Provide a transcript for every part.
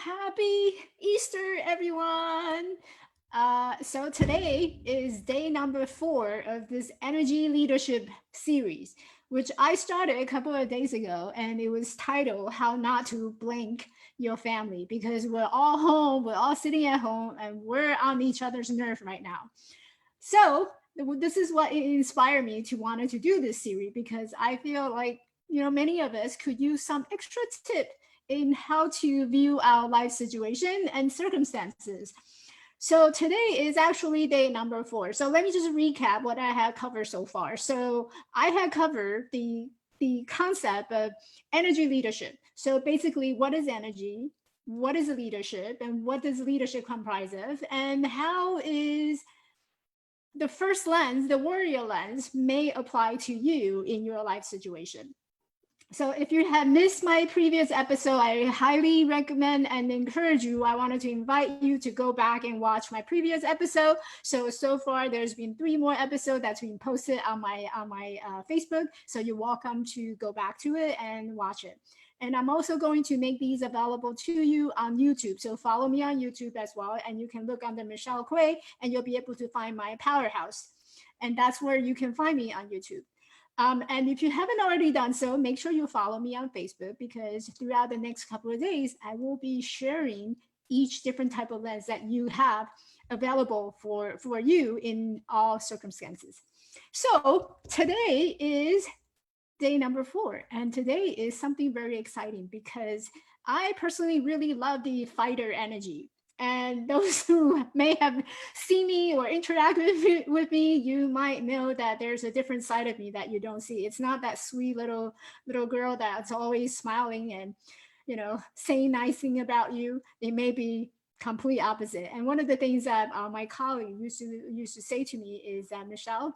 Happy Easter, everyone. So today is day number 4 of this energy leadership series, which I started a couple of days ago, and it was titled How Not to Blink Your Family, because we're all home, we're all sitting at home, and we're on each other's nerve right now. So this is what inspired me to want to do this series, because I feel like many of us could use some extra tip in how to view our life situation and circumstances. So today is actually day number 4. So let me just recap what I have covered so far. So I had covered the concept of energy leadership. So basically, what is energy? What is leadership? And what does leadership comprise of? And how is the first lens, the worrier lens, may apply to you in your life situation. So if you have missed my previous episode, I highly recommend and encourage you. I wanted to invite you to go back and watch my previous episode. So far there's been 3 more episodes that's been posted on my Facebook. So you're welcome to go back to it and watch it. And I'm also going to make these available to you on YouTube. So follow me on YouTube as well. And you can look under Michelle Quay and you'll be able to find my powerhouse. And that's where you can find me on YouTube. And if you haven't already done so, make sure you follow me on Facebook, because throughout the next couple of days, I will be sharing each different type of lens that you have available for you in all circumstances. So today is day number 4, and today is something very exciting because I personally really love the fighter energy. And those who may have seen me or interacted with me, you might know that there's a different side of me that you don't see. It's not that sweet little girl that's always smiling and saying nice thing about you. It may be complete opposite. And one of the things that my colleague used to say to me is that, Michelle,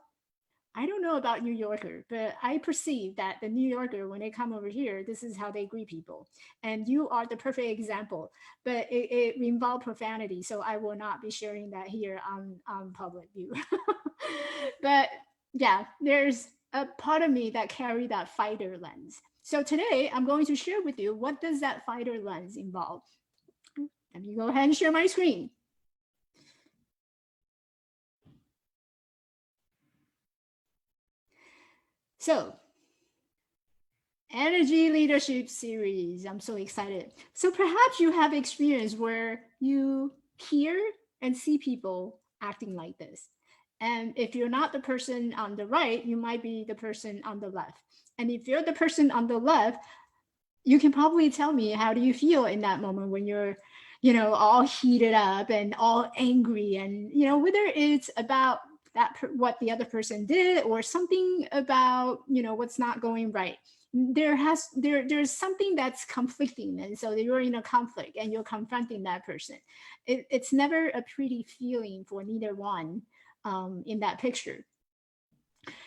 I don't know about New Yorker, but I perceive that the New Yorker, when they come over here, this is how they greet people. And you are the perfect example, but it involved profanity. So I will not be sharing that here on public view. But yeah, there's a part of me that carry that fighter lens. So today I'm going to share with you, what does that fighter lens involve? Let me go ahead and share my screen. So energy leadership series. I'm so excited. So perhaps you have experience where you hear and see people acting like this. And if you're not the person on the right, you might be the person on the left. And if you're the person on the left, you can probably tell me, how do you feel in that moment when you're all heated up and all angry, and whether it's about what the other person did, or something about what's not going right. There's something that's conflicting, and so you're in a conflict and you're confronting that person. It's never a pretty feeling for neither one, in that picture.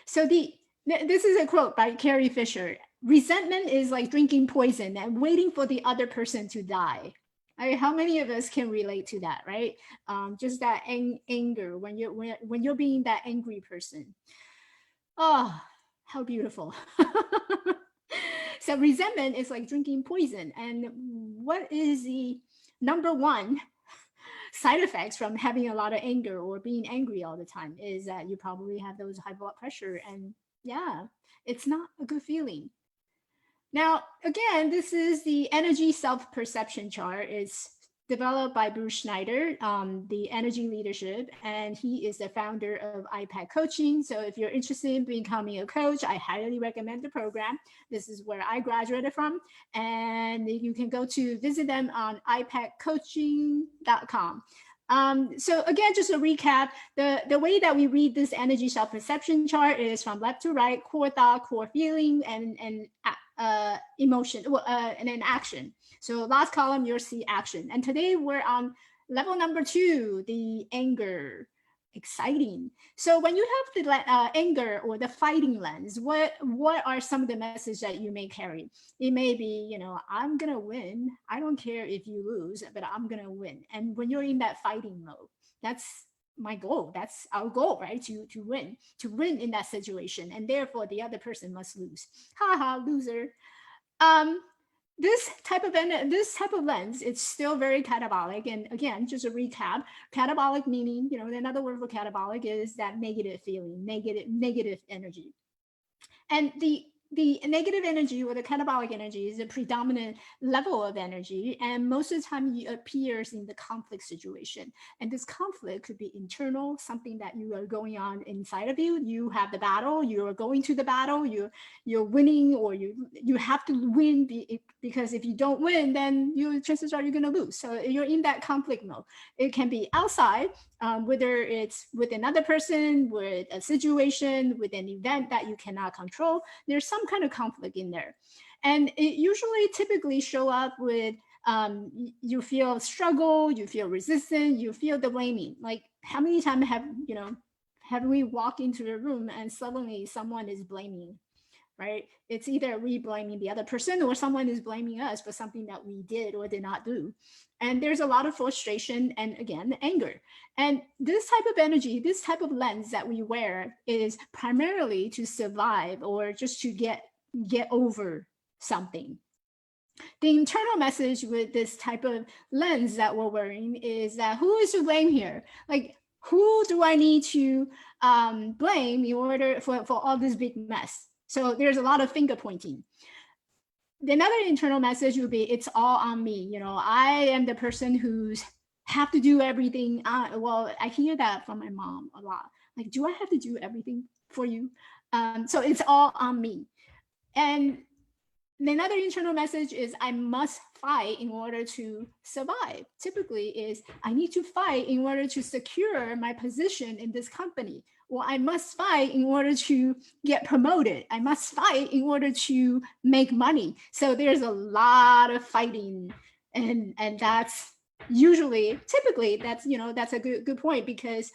So this is a quote by Carrie Fisher. Resentment is like drinking poison and waiting for the other person to die. How many of us can relate to that, right? Just that anger when you're being that angry person. Oh, how beautiful. So resentment is like drinking poison. And what is the number one side effects from having a lot of anger or being angry all the time is that you probably have those high blood pressure, and yeah, it's not a good feeling. Now, again, this is the energy self-perception chart. It's developed by Bruce Schneider, the energy leadership, and he is the founder of iPad Coaching. So if you're interested in becoming a coach, I highly recommend the program. This is where I graduated from, and you can go to visit them on ipadcoaching.com. So again, just a recap, the way that we read this energy self-perception chart is from left to right: core thought, core feeling, and emotion, and then action. So last column, you'll see action. And today we're on level number 2, the anger. Exciting. So when you have the anger or the fighting lens, what are some of the messages that you may carry? It may be, I'm gonna win. I don't care if you lose, but I'm gonna win. And when you're in that fighting mode, that's my goal. That's our goal, right? To win in that situation, and therefore the other person must lose. Ha ha, loser. Um, this type of lens, it's still very catabolic. And again, just a recap, catabolic meaning, another word for catabolic is that negative feeling, negative energy. And the negative energy or the catabolic energy is a predominant level of energy, and most of the time it appears in the conflict situation. And this conflict could be internal, something that you are going on inside of you. You have the battle, you are going to the battle, you're winning, or you have to win, because if you don't win, then your chances are you're going to lose. So you're in that conflict mode. It can be outside, whether it's with another person, with a situation, with an event that you cannot control. There's some kind of conflict in there. And it usually typically show up with you feel struggle, you feel resistant, you feel the blaming. Like how many times have we walked into a room and suddenly someone is blaming, right? It's either we blaming the other person or someone is blaming us for something that we did or did not do. And there's a lot of frustration and, again, anger. And this type of energy, this type of lens that we wear is primarily to survive or just to get over something. The internal message with this type of lens that we're wearing is that who is to blame here? Like, who do I need to blame in order for all this big mess? So there's a lot of finger pointing. Another internal message would be, it's all on me. I am the person who's have to do everything. Well, I hear that from my mom a lot. Like, do I have to do everything for you? So it's all on me. And another internal message is I must fight in order to survive. Typically is I need to fight in order to secure my position in this company, or I must fight in order to get promoted. I must fight in order to make money. So there's a lot of fighting, and that's typically that's a good point, because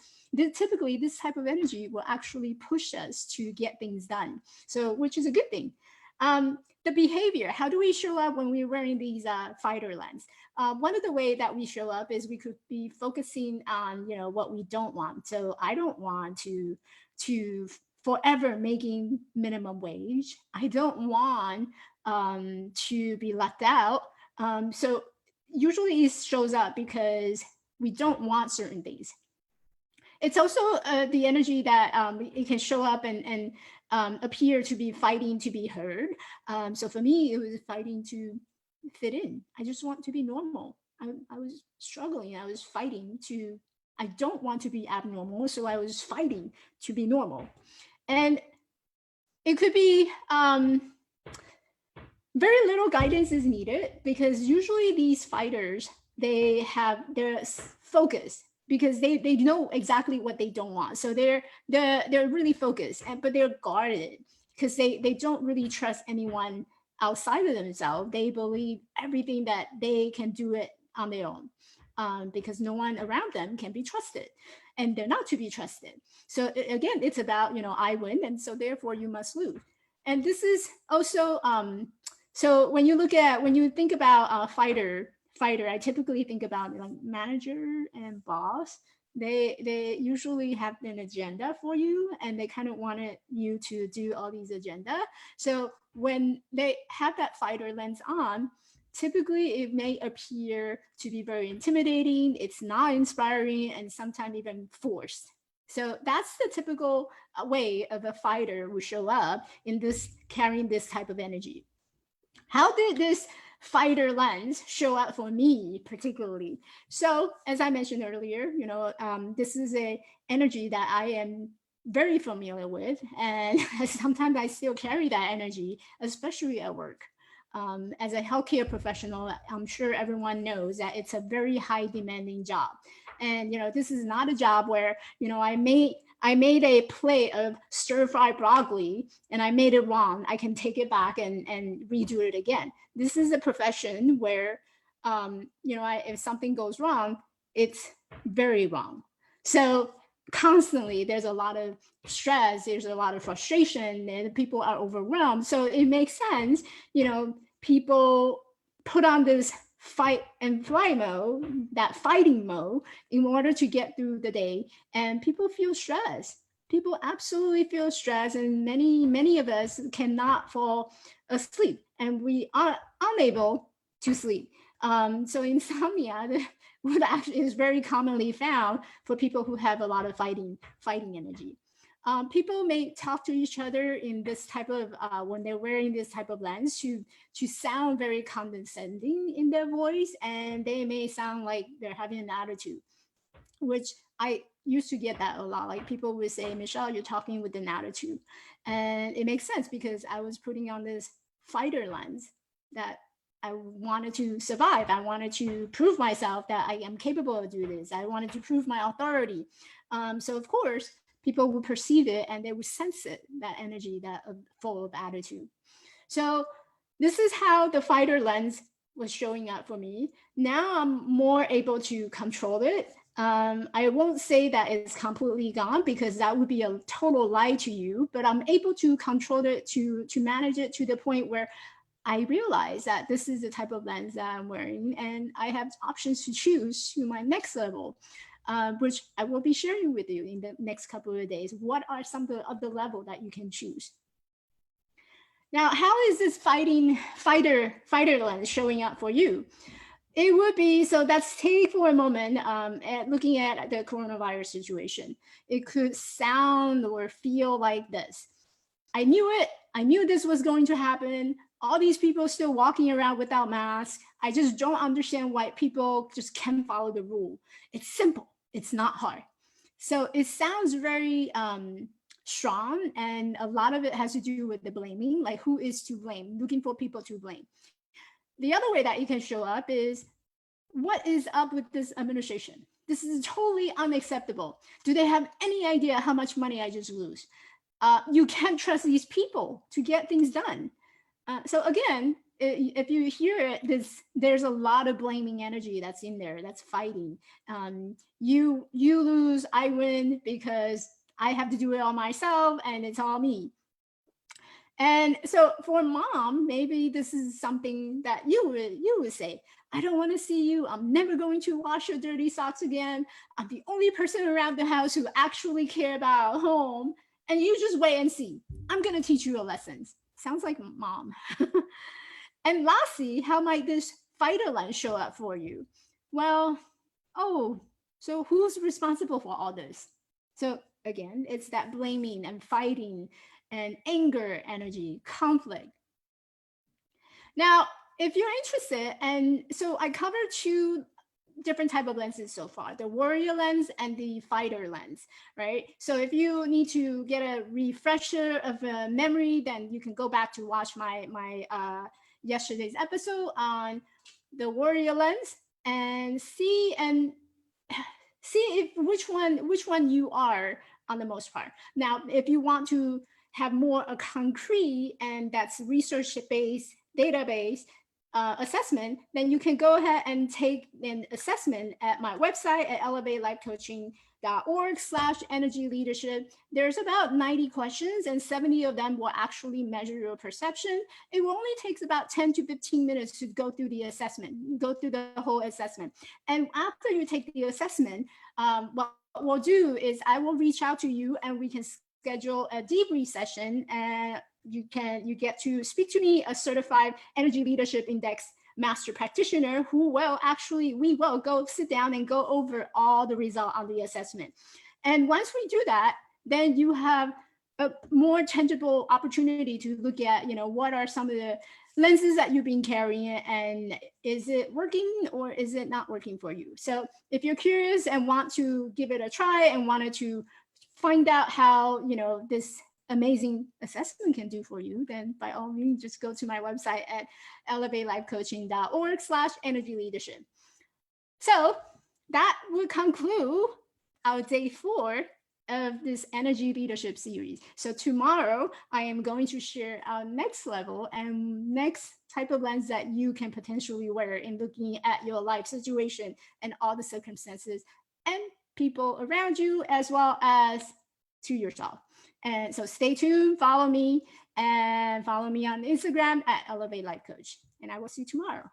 typically this type of energy will actually push us to get things done. So, which is a good thing. The behavior, how do we show up when we're wearing these fighter lens? One of the way that we show up is we could be focusing on what we don't want. So I don't want to forever making minimum wage. I don't want to be left out. So usually it shows up because we don't want certain things. It's also the energy that it can show up and appear to be fighting to be heard. So for me, it was fighting to fit in. I just want to be normal. I was struggling. I was fighting to, I don't want to be abnormal. So I was fighting to be normal. And it could be very little guidance is needed, because usually these fighters, they have their focus, because they know exactly what they don't want. So they're really focused, but they're guarded, because they don't really trust anyone outside of themselves. They believe everything that they can do it on their own, because no one around them can be trusted, and they're not to be trusted. So again, it's about, I win, and so therefore you must lose. And this is also so when you think about fighter, I typically think about manager and boss. They usually have an agenda for you, and they kind of wanted you to do all these agenda. So when they have that fighter lens on, typically it may appear to be very intimidating. It's not inspiring, and sometimes even forced. So that's the typical way of a fighter will show up in this, carrying this type of energy. How did this fighter lens show up for me particularly? So as I mentioned earlier, this is a energy that I am very familiar with, and sometimes I still carry that energy, especially at work. As a healthcare professional, I'm sure everyone knows that it's a very high demanding job. And this is not a job where I made a plate of stir-fried broccoli and I made it wrong. I can take it back and redo it again. This is a profession where, if something goes wrong, it's very wrong. So constantly there's a lot of stress, there's a lot of frustration, and people are overwhelmed. So it makes sense, people put on this fight and flight mode, that fighting mode, in order to get through the day, and people feel stressed. People absolutely feel stressed, and many of us cannot fall asleep, and we are unable to sleep. So insomnia would actually is very commonly found for people who have a lot of fighting energy. People may talk to each other in this type of when they're wearing this type of lens to sound very condescending in their voice, and they may sound like they're having an attitude, which I used to get that a lot. Like people would say, Michelle, you're talking with an attitude. And it makes sense because I was putting on this fighter lens that I wanted to survive. I wanted to prove myself that I am capable of doing this. I wanted to prove my authority. So of course, people would perceive it and they would sense it, that energy, that full of attitude. So this is how the fighter lens was showing up for me. Now I'm more able to control it. I won't say that it's completely gone because that would be a total lie to you, but I'm able to control it, to manage it to the point where I realize that this is the type of lens that I'm wearing, and I have options to choose to my next level, which I will be sharing with you in the next couple of days. What are some of the level that you can choose? Now, how is this fighter lens showing up for you? It would be, so let's take for a moment at looking at the coronavirus situation. It could sound or feel like this. I knew it. I knew this was going to happen. All these people still walking around without masks. I just don't understand why people just can't follow the rule. It's simple. It's not hard. So it sounds very strong, and a lot of it has to do with the blaming, like who is to blame, looking for people to blame. The other way that you can show up is, what is up with this administration? This is totally unacceptable. Do they have any idea how much money I just lose? You can't trust these people to get things done. So again, if you hear it, there's a lot of blaming energy that's in there, that's fighting. You lose, I win because I have to do it all myself, and it's all me. And so for mom, maybe this is something that you would say, I don't want to see you. I'm never going to wash your dirty socks again. I'm the only person around the house who actually care about home. And you just wait and see. I'm going to teach you your lessons. Sounds like mom. And lastly, how might this fighter line show up for you? Well, oh, so who's responsible for all this? So again, it's that blaming and fighting and anger energy, conflict. Now, if you're interested, and so I covered two different type of lenses so far, the worrier lens and the fighter lens, right? So if you need to get a refresher of a memory, then you can go back to watch my yesterday's episode on the worrier lens and see if which one you are on the most part. Now, if you want to have more a concrete and that's research based database assessment, then you can go ahead and take an assessment at my website at elevatelifecoaching.org/energy leadership. There's about 90 questions, and 70 of them will actually measure your perception. It will only takes about 10 to 15 minutes to go through the assessment, go through the whole assessment. And after you take the assessment, what we'll do is I will reach out to you and we can schedule a debrief session, and you get to speak to me, a certified energy leadership index master practitioner, who will actually, we will go sit down and go over all the result on the assessment. And once we do that, then you have a more tangible opportunity to look at, what are some of the lenses that you've been carrying, and is it working or is it not working for you? So if you're curious and want to give it a try and wanted to find out how, this amazing assessment can do for you, then by all means, just go to my website at elevatelifecoaching.org/energy leadership. So that would conclude our day 4 of this energy leadership series. So tomorrow I am going to share our next level and next type of lens that you can potentially wear in looking at your life situation and all the circumstances and people around you, as well as to yourself. And so stay tuned, follow me on Instagram at Elevate Life Coach. And I will see you tomorrow.